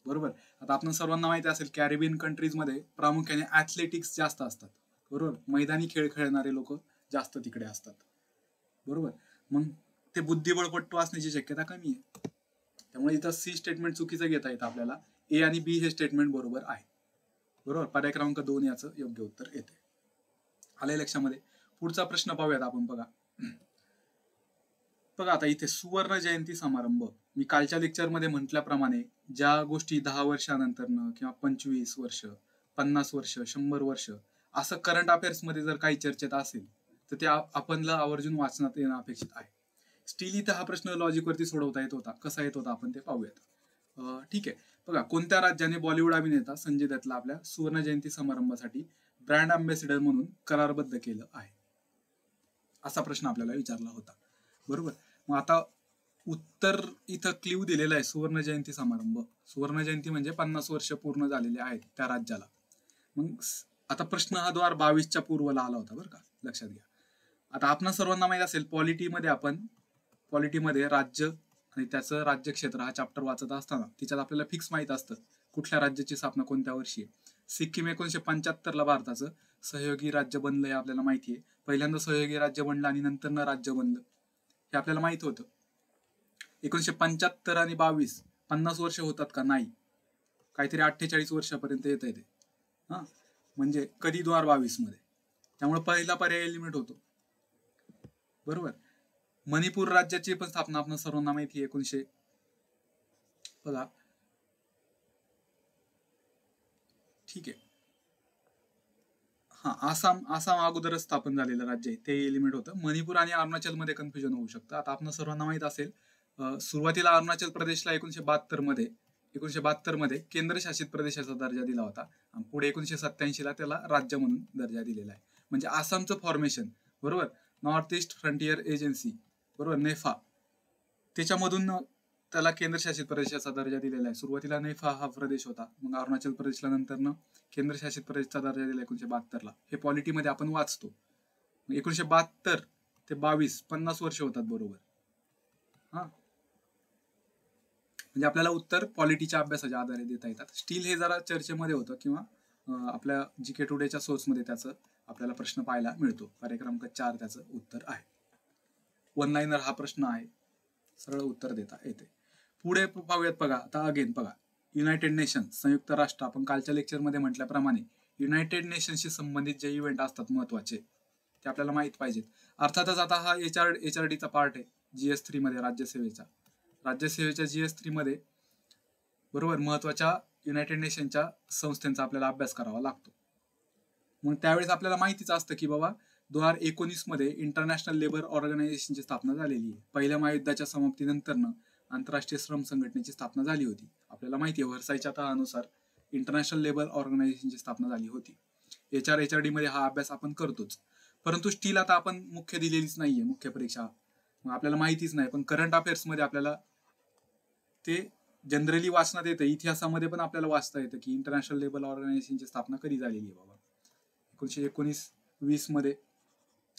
बरोबर. आता आपण सर्वांना माहिती असेल, कॅरेबियन कंट्रीजमध्ये प्रामुख्याने ऍथलेटिक्स जास्त असतात. बरोबर. मैदानी खेळ खेळणारे लोक जास्त तिकडे असतात. बरोबर. मग ते बुद्धिबळपट्टू असण्याची शक्यता कमी आहे. त्यामुळे इथं सी स्टेटमेंट चुकीचं घेता येतं आपल्याला. ए आणि बी हे स्टेटमेंट बरोबर आहे. बरोबर. पर्याय क्रमांक 2 याचं योग्य उत्तर येते. आलंय लक्षामध्ये. पुढचा प्रश्न पाहूयात आपण. बघा आता इथे सुवर्ण जयंती समारंभ. मी कालच्या लेक्चरमध्ये म्हटल्याप्रमाणे ज्या गोष्टी 10 वर्षानंतरनं किंवा 25 वर्ष, 50 वर्ष, 100 वर्ष असं करंट अफेअर्स मध्ये जर काही चर्चेत असेल तर ते आपणला आवर्जून वाचनात येणं अपेक्षित आहे. स्टील इथं हा प्रश्न लॉजिक वरती सोडवता येत होता. कसा येत होता आपण ते पाहूयात. ठीक आहे. बघा, कोणत्या राज्याने बॉलिवूड अभिनेता संजय दत्तला आपल्या सुवर्ण जयंती समारंभासाठी ब्रँड अँबॅसिडर म्हणून करारबद्ध केलं आहे? असा प्रश्न आपल्याला विचारला होता. बरोबर. मग आता उत्तर इथं क्ल्यू दिलेला आहे, सुवर्ण जयंती समारंभ. सुवर्ण जयंती म्हणजे 50 वर्ष पूर्ण झालेले आहेत त्या राज्याला. मग आता प्रश्न हा 2022च्या पूर्वला आला होता, बरं का, लक्षात घ्या. आता आपण सर्वांना माहित असेल, पॉलिटीमध्ये राज्य आणि त्याचं राज्यक्षेत्र हा चॅप्टर वाचत असताना तिच्यात आपल्याला फिक्स माहित असतं कुठल्या राज्याची स्थापना कोणत्या वर्षी आहे. सिक्कीम 1975 भारताचं सहयोगी राज्य बनलं हे आपल्याला माहिती आहे. पहिल्यांदा सहयोगी राज्य बनलं आणि नंतर राज्य बनलं हे आपल्याला माहित होतं. 1975 आणि 22 50 वर्ष होतात का? नाही, काहीतरी 48 वर्षापर्यंत येत आहे ते. म्हणजे कधी 2022 मध्ये. त्यामुळे पहिला पर्याय एलिमिनेट होतो. बरोबर. मणिपूर राज्याची पण स्थापना आपण सर्वांना माहिती आहे. बघा, ठीक आहे. आसाम अगोदरच स्थापन झालेलं राज्य आहे, ते एलिमेंट होतं. मणिपूर आणि अरुणाचल मध्ये कन्फ्युजन होऊ शकतं. आता आपण सर्वांना माहित असेल, सुरुवातीला अरुणाचल प्रदेशला 1972 मध्ये केंद्रशासित प्रदेशाचा दर्जा दिला होता, आणि पुढे 1987 ला त्याला राज्य म्हणून दर्जा दिलेला आहे. म्हणजे आसामचं फॉर्मेशन, बरोबर, नॉर्थ ईस्ट फ्रंटियर एजन्सी, बरोबर, नेफा, त्याच्यामधून त्याला केंद्रशासित प्रदेशाचा दर्जा दिलेला आहे. सुरुवातीला नेफा हा प्रदेश होता, मग अरुणाचल प्रदेशला नंतर केंद्रशासित प्रदेशचा दर्जा दिला 1972 ला. हे पॉलिटीमध्ये आपण वाचतो. 1972 ते 22 50 वर्ष होतात. बरोबर. म्हणजे आपल्याला उत्तर पॉलिटीच्या अभ्यासाच्या आधारे देता येतात. स्टील हे जरा चर्चेमध्ये होतं, किंवा आपल्या जीके टुडेच्या सोर्समध्ये त्याचं आपल्याला प्रश्न पाहायला मिळतो. पर्याय क्रमांक 4 त्याचं उत्तर आहे. 1 लाइनर हा प्रश्न आहे, सरळ उत्तर देता येते. पुढे पाहूयात. बघा आता अगेन बघा, युनायटेड नेशन्स, संयुक्त राष्ट्र. आपण कालच्या लेक्चरमध्ये म्हटल्याप्रमाणे युनायटेड नेशन्सशी संबंधित जे इव्हेंट असतात महत्वाचे ते आपल्याला माहित पाहिजेत. अर्थातच आता हा HRDचा पार्ट आहे. GS3 मध्ये राज्यसेवेच्या GS3 मध्ये बरोबर, महत्वाच्या युनायटेड नेशनच्या संस्थांचा आपल्याला अभ्यास करावा लागतो. मग त्यावेळेस आपल्याला माहितीच असतं की बाबा 2019 मध्ये इंटरनॅशनल लेबर ऑर्गनायझेशनची स्थापना झालेली आहे. पहिल्या महायुद्धाच्या समाप्तीनंतरनं आंतरराष्ट्रीय श्रम संघटनेची स्थापना झाली होती. आपल्याला माहिती आहे व्हर्सायच्या तहानुसार इंटरनॅशनल लेबर ऑर्गनायझेशनची स्थापना झाली होती. HRD मध्ये हा अभ्यास आपण करतोच, परंतु स्टील आता आपण मुख्य दिलेलीच नाहीये, मुख्य परीक्षा मग आपल्याला माहितीच नाही. पण करंट अफेअर्स मध्ये आपल्याला ते जनरली वाचण्यात येतं. इतिहासामध्ये पण आपल्याला वाचता येतं की इंटरनॅशनल लेबर ऑर्गनायझेशनची स्थापना कधी झालेली आहे बाबा. 1919-20 मध्ये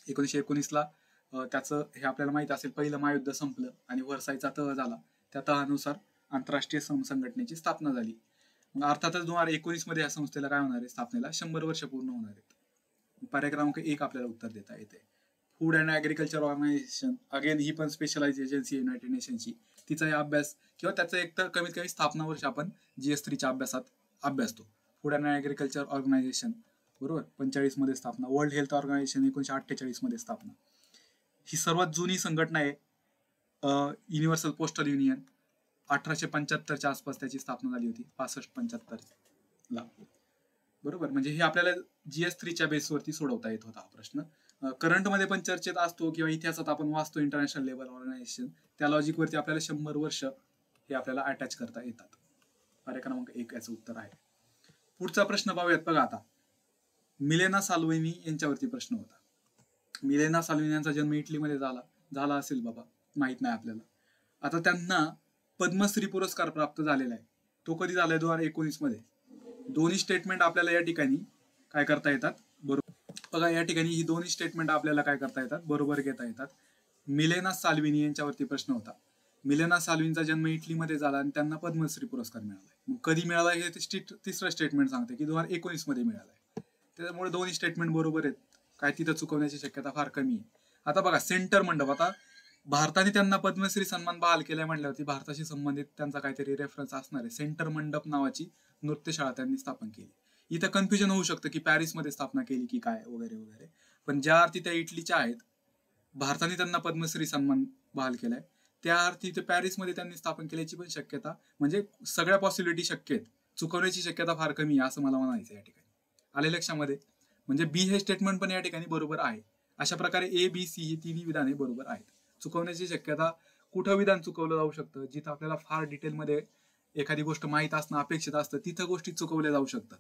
1919ला त्याचं हे आपल्याला माहित असेल, पहिलं महायुद्ध संपलं आणि व्हर्सायचा तह झाला. त्या तहानुसार आंतरराष्ट्रीय श्रम संघटनेची स्थापना झाली. मग अर्थातच 2019 मध्ये या संस्थेला काय होणार आहे, स्थापनेला 100 वर्ष पूर्ण होणार आहेत. पर्याय क्रमांक 1 आपल्याला उत्तर देता येते. Food and agriculture organization, again ही पण स्पेशलाइज एजन्सी युनायटेड नेशनची, तिचा अभ्यास किंवा त्याचं एक तर कमीत कमी स्थापना वर्ष आपण GS3च्या अभ्यासात अभ्यासतो. फूड अँड ॲग्रिकल्चर ऑर्गनायझेशन बरोबर 45 मध्ये स्थापना. वर्ल्ड हेल्थ ऑर्गनायझेशन 1948 मध्ये स्थापना. ही सर्वात जुनी संघटना आहे. युनिव्हर्सल पोस्टल युनियन 1875च्या आसपास त्याची स्थापना झाली होती, 65-75 ला बरोबर. म्हणजे हे आपल्याला GS3च्या बेसवरती सोडवता येत होता हा प्रश्न. करंट मध्ये पण चर्चेत असतो किंवा इतिहासात आपण वाचतो इंटरनॅशनल लेबर ऑर्गनायझेशन, त्या लॉजिक वरती आपल्याला 100 वर्ष हे आपल्याला अटॅच करता येतात. पर्याय क्रमांक 1 याचं उत्तर आहे. पुढचा प्रश्न पाहूयात बघा आता. मिलेना साल्विनी यांच्यावरती प्रश्न होता. मिलेना साल्विनी यांचा जन्म इटलीमध्ये झाला असेल बाबा, माहित नाही आपल्याला. आता त्यांना पद्मश्री पुरस्कार प्राप्त झालेला आहे. तो कधी झालाय, 2019 मध्ये. दोन्ही स्टेटमेंट आपल्याला या ठिकाणी काय करता येतात, बरोबर बघा. या ठिकाणी ही दोन्ही स्टेटमेंट आपल्याला काय करता येतात, बरोबर घेता येतात. मिलेना साल्विनी यांच्यावरती प्रश्न होता. मिलेना साल्विनीचा जन्म इटलीमध्ये झाला आणि त्यांना पद्मश्री पुरस्कार मिळाला. मग कधी मिळाला हे तिसरं स्टेटमेंट सांगते की 2019 मध्ये मिळालाय. त्याच्यामुळे दोन्ही स्टेटमेंट बरोबर आहेत. काय तिथं चुकवण्याची शक्यता फार कमी आहे. आता बघा सेंटर मंडप, आता भारताने त्यांना पद्मश्री सन्मान बहाल केलाय म्हटल्यावरती भारताशी संबंधित त्यांचा काहीतरी रेफरन्स असणार आहे. सेंटर मंडप नावाची नृत्यशाळा त्यांनी स्थापन केली. इथं कन्फ्युजन होऊ शकतं की पॅरिसमध्ये स्थापना केली की काय वगैरे वगैरे, पण ज्या अर्थी त्या इटलीच्या आहेत, भारताने त्यांना पद्मश्री सन्मान बहाल केलाय, त्या अर्थी ते पॅरिसमध्ये त्यांनी स्थापन केल्याची पण शक्यता, म्हणजे सगळ्या पॉसिबिलिटी शक्य आहेत. चुकवण्याची शक्यता फार कमी आहे असं मला म्हणायचं या ठिकाणी. आले लक्षामध्ये. म्हणजे बी हे स्टेटमेंट पण या ठिकाणी बरोबर आहे. अशा प्रकारे A, B, C ही तिन्ही विधाने बरोबर आहेत. चुकवण्याची शक्यता, कुठं विधान चुकवलं जाऊ शकतं, जिथं आपल्याला फार डिटेलमध्ये एखादी गोष्ट माहीत असणं अपेक्षित असतं तिथं गोष्टी चुकवल्या जाऊ शकतात.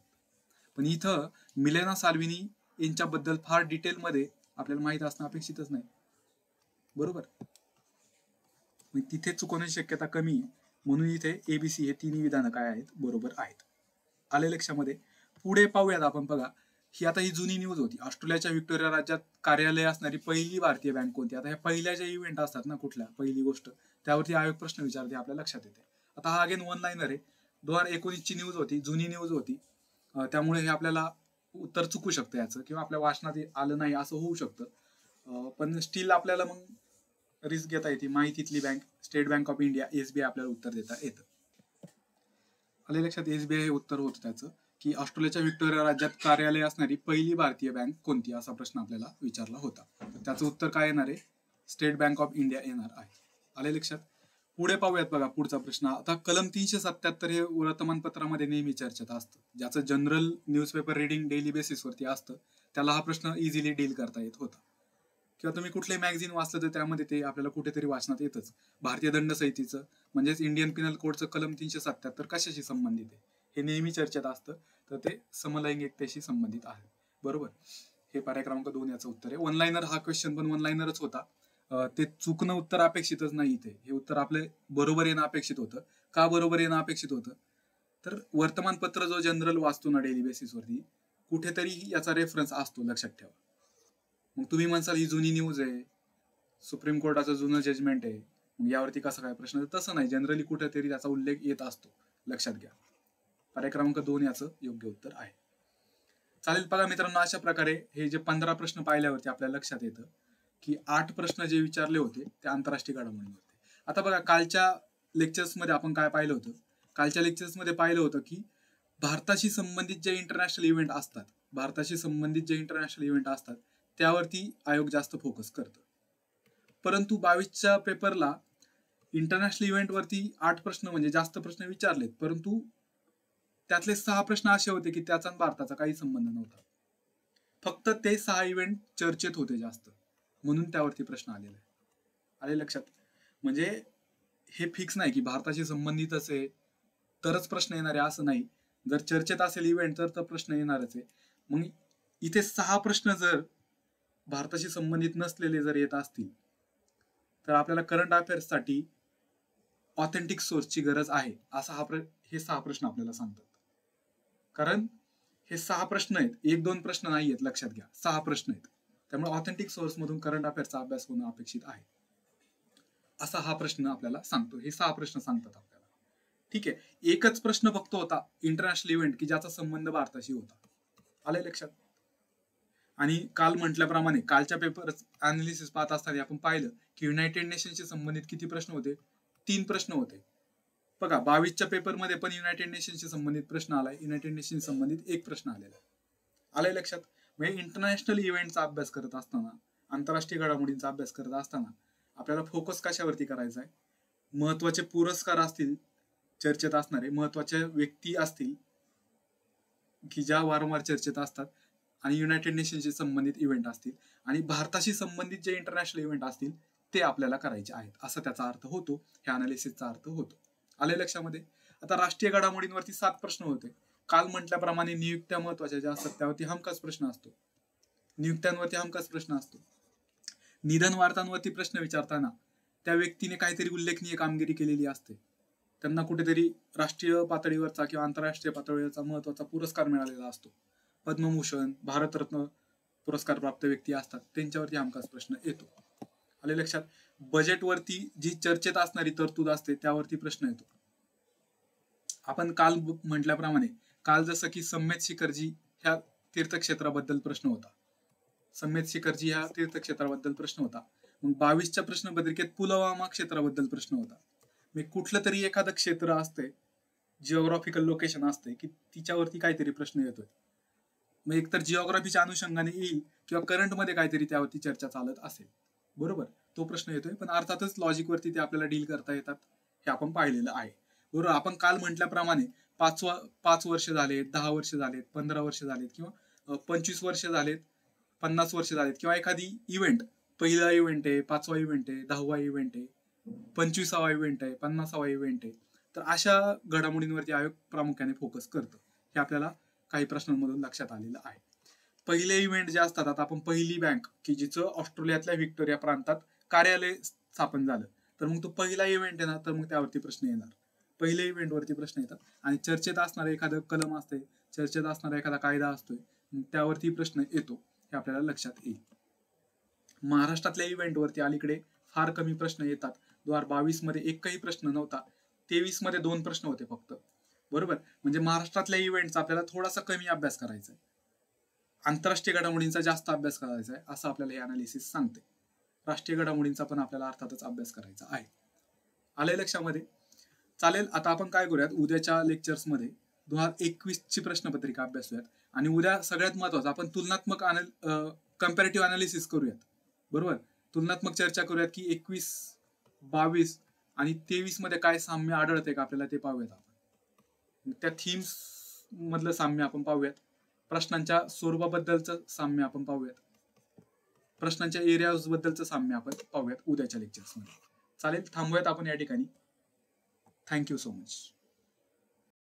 पण इथं मिलेना साल्विनी यांच्याबद्दल फार डिटेलमध्ये आपल्याला माहीत असणं अपेक्षितच नाही, बरोबर. तिथे चुकवण्याची शक्यता कमी आहे. म्हणून इथे ABC हे तिन्ही विधानं काय आहेत, बरोबर आहेत. आले लक्षामध्ये. पुढे पाहूयात आपण. बघा ही जुनी न्यूज होती. ऑस्ट्रेलियाच्या व्हिक्टोरिया राज्यात कार्यालय असणारी पहिली भारतीय बँक कोणती. आता ह्या पहिल्या ज्या इव्हेंट असतात ना, कुठल्या पहिली गोष्ट, त्यावरती आयोग प्रश्न विचारते, आपल्या लक्षात येते. आता हा अगेन वन लाईनर आहे. 2019 ची न्यूज होती, जुनी न्यूज होती. त्यामुळे हे आपल्याला उत्तर चुकू शकतं याचं, किंवा आपल्या वाचनात आलं नाही असं होऊ शकतं. पण स्टील आपल्याला मग रिस्क घेता येते. माहितीतली bank State Bank of India, SBI आपल्याला उत्तर देता येतं. आले लक्षात. SBI हे उत्तर होतं त्याचं, की ऑस्ट्रेलियाच्या व्हिक्टोरिया राज्यात कार्यालय असणारी पहिली भारतीय बँक कोणती, असा प्रश्न आपल्याला विचारला होता. त्याचं उत्तर काय येणार आहे, स्टेट बँक ऑफ इंडिया येणार आहे. आले लक्षात. पुढे पाहूयात बघा पुढचा प्रश्न. आता कलम 377 हे वर्तमानपत्रामध्ये नेहमी चर्चेत असतं. ज्याचं जनरल न्यूजपेपर रिडिंग डेली बेसिसवरती असतं, त्याला हा प्रश्न इझिली डील करता येत होता. किंवा तुम्ही कुठलंही मॅगझिन वाचलं तर त्यामध्ये ते आपल्याला कुठेतरी वाचनात येतच. भारतीय दंड संहितेचं म्हणजेच इंडियन पिनल कोडचं कलम 377 कशाशी संबंधित आहे हे नेहमी चर्चेत असतं. तर ते समलैंगिकतेशी संबंधित आहे, बरोबर. हे पर्याय क्रमांक 2 याचं उत्तर आहे. वन लाईनर हा क्वेश्चन पण वन लाईनरच होता. ते चुकणं उत्तर अपेक्षितच नाही इथे. हे उत्तर आपले बरोबर येणं अपेक्षित होतं. का बरोबर येणं अपेक्षित होतं, तर वर्तमानपत्र जो जनरल वाचतो ना डेली बेसिसवरती, कुठेतरी याचा रेफरन्स असतो, लक्षात ठेवा. मग तुम्ही म्हणसाल ही जुनी न्यूज आहे, सुप्रीम कोर्टाचं जुनं जजमेंट आहे, मग यावरती कसा काय प्रश्न. तसं नाही, जनरली कुठेतरी त्याचा उल्लेख येत असतो, लक्षात घ्या. पर्याय क्रमांक 2 याचं योग्य उत्तर आहे. चालेल. बघा मित्रांनो, अशा प्रकारे हे जे 15 प्रश्न पाहिल्यावरती आपल्याला लक्षात येतं की 8 प्रश्न जे विचारले होते ते आंतरराष्ट्रीय घडामोडींवरती. आता बघा कालच्या लेक्चर्स मध्ये आपण काय पाहिलं होतं. कालच्या लेक्चर्स मध्ये पाहिलं होतं की भारताशी संबंधित जे इंटरनॅशनल इव्हेंट असतात त्यावरती आयोग जास्त फोकस करतं. परंतु 22च्या पेपरला इंटरनॅशनल इव्हेंट वरती 8 प्रश्न म्हणजे जास्त प्रश्न विचारलेत, परंतु त्यातले 6 प्रश्न असे होते की त्याचा आणि भारताचा काही संबंध नव्हता. फक्त ते 6 इव्हेंट चर्चेत होते जास्त, म्हणून त्यावरती प्रश्न आलेला आहे. आले लक्षात? म्हणजे हे फिक्स नाही की भारताशी संबंधितच आहे तरच प्रश्न येणार आहे असं नाही. जर चर्चेत असेल इव्हेंट तर प्रश्न येणारच आहे. मग इथे 6 प्रश्न जर भारताशी संबंधित नसलेले जर येत असतील तर आपल्याला करंट अफेअर्ससाठी ऑथेंटिक सोर्सची गरज आहे, असा हे 6 प्रश्न आपल्याला सांगतात. कारण हे 6 प्रश्न आहेत, 1-2 प्रश्न नाही आहेत, लक्षात घ्या. 6 प्रश्न आहेत. त्यामुळे ऑथेंटिक सोर्स मधून करंट अफेअर्सचा अभ्यास होणं अपेक्षित आहे. असा हा प्रश्न आपल्याला सांगतो. हे 6 प्रश्न सांगतात आपल्याला. ठीक आहे. एकच प्रश्न फक्त होता इंटरनॅशनल इव्हेंट की ज्याचा संबंध भारताशी होता. आलंय लक्षात? आणि काल म्हटल्याप्रमाणे कालच्या पेपर अनालिसिस पाहत असताना आपण पाहिलं की युनायटेड नेशनशी संबंधित किती प्रश्न होते? 3 प्रश्न होते. बघा 22च्या पेपरमध्ये पण युनायटेड नेशनशी संबंधित प्रश्न आलाय, युनायटेड नेशनशी संबंधित 1 प्रश्न आलेला आहे. आलंय लक्षात? म्हणजे इंटरनॅशनल इव्हेंटचा अभ्यास करत असताना, आंतरराष्ट्रीय घडामोडींचा अभ्यास करत असताना आपल्याला फोकस कशावरती करायचा आहे? महत्वाचे पुरस्कार असतील चर्चेत असणारे, महत्वाच्या व्यक्ती असतील की ज्या वारंवार चर्चेत असतात, आणि युनायटेड नेशनशी संबंधित इव्हेंट असतील, आणि भारताशी संबंधित जे इंटरनॅशनल इव्हेंट असतील ते आपल्याला करायचे आहेत, असा त्याचा अर्थ होतो. ह्या अनालिसिसचा अर्थ होतो. आले लक्षामध्ये? आता राष्ट्रीय घडामोडींवरती 7 प्रश्न होते. काल म्हटल्याप्रमाणे नियुक्त्या महत्वाच्या ज्या असतात त्यावरती हमखास प्रश्न असतो. नियुक्त्यांवरती हमखास प्रश्न असतो. निधन वार्तांवरती प्रश्न विचारताना त्या व्यक्तीने काहीतरी उल्लेखनीय कामगिरी केलेली असते, त्यांना कुठेतरी राष्ट्रीय पातळीवरचा किंवा आंतरराष्ट्रीय पातळीवरचा महत्वाचा पुरस्कार मिळालेला असतो. पद्मभूषण, भारतरत्न पुरस्कार प्राप्त व्यक्ती असतात, त्यांच्यावरती हमखास प्रश्न येतो. आले लक्षात? बजेटवरती जी चर्चेत असणारी तरतूद असते त्यावरती प्रश्न येतो. आपण काल म्हटल्याप्रमाणे काल जसं की सम्मेद शिखरजी ह्या तीर्थक्षेत्राबद्दल प्रश्न होता. सम्मेद शिखरजी ह्या तीर्थक्षेत्राबद्दल प्रश्न होता. मग 22च्या प्रश्नपत्रिकेत पुलवामा क्षेत्राबद्दल प्रश्न होता. मग कुठलं तरी एखादं क्षेत्र असते, जिओग्राफिकल लोकेशन असते की तिच्यावरती काहीतरी प्रश्न येतोय. मग एकतर जिओग्राफीच्या अनुषंगाने येईल किंवा करंट मध्ये काहीतरी त्यावरती चर्चा चालत असेल, बरोबर, तो प्रश्न येतोय. पण अर्थातच लॉजिक वरती ते आपल्याला डील करता येतात, हे आपण पाहिलेलं आहे. बरोबर. आपण काल म्हटल्याप्रमाणे 5 वर्ष झालेत, 10 वर्ष झालेत, 15 वर्ष झालेत, किंवा 25 वर्ष झालेत, 50 वर्ष झालेत, किंवा एखादी इव्हेंट, पहिला इव्हेंट आहे, 5वा इव्हेंट आहे, 10वा इव्हेंट आहे, 25वा इव्हेंट आहे, 50वा इव्हेंट आहे, तर अशा घडामोडींवरती आयोग प्रामुख्याने फोकस करतं. हे आपल्याला काही प्रश्नांमधून लक्षात आलेलं आहे. पहिले इव्हेंट जे असतात, आता आपण पहिली बँक की जिचं ऑस्ट्रेलियातल्या व्हिक्टोरिया प्रांतात कार्यालय स्थापन झालं, तर मग तो पहिला इव्हेंट आहे ना, तर मग त्यावरती प्रश्न येणार. पहिल्या इव्हेंट वरती प्रश्न येतात. आणि चर्चेत असणारं एखादं कलम असते, चर्चेत असणारा एखादा कायदा असतोय, मग त्यावरती प्रश्न येतो, हे आपल्याला लक्षात येईल. महाराष्ट्रातल्या इव्हेंट वरती अलीकडे फार कमी प्रश्न येतात. 2022 मध्ये एकही प्रश्न नव्हता. 23 मध्ये 2 प्रश्न होते फक्त, बरोबर. म्हणजे महाराष्ट्रातल्या इव्हेंटचा आपल्याला थोडासा कमी अभ्यास करायचा आहे, आंतरराष्ट्रीय घडामोडींचा जास्त अभ्यास करायचा आहे, असं आपल्याला हे अनालिसिस सांगते. राष्ट्रीय घडामोडींचा पण आपल्याला अर्थातच अभ्यास करायचा आहे. आलंय लक्षामध्ये? चालेल. आता आपण काय करूयात, उद्याच्या लेक्चर्स मध्ये 2021 ची प्रश्नपत्रिका अभ्यासूयात. आणि उद्या सगळ्यात महत्वाचं आपण तुलनात्मक कम्पॅरेटिव्ह अनालिसिस करूयात, बरोबर. तुलनात्मक चर्चा करूयात की 21, 22 आणि 23 मध्ये काय साम्य आढळते का आपल्याला, ते पाहूयात आपण. त्या थीम्स मधलं साम्य आपण पाहूयात, प्रश्नांच्या स्वरूपाबद्दलचं साम्य आपण पाहूयात, प्रश्नांच्या एरियाज बद्दलचं साम्य आपण पाहूयात उद्याच्या लेक्चर्स मध्ये. चालेल, थांबूयात आपण या ठिकाणी. Thank you so much.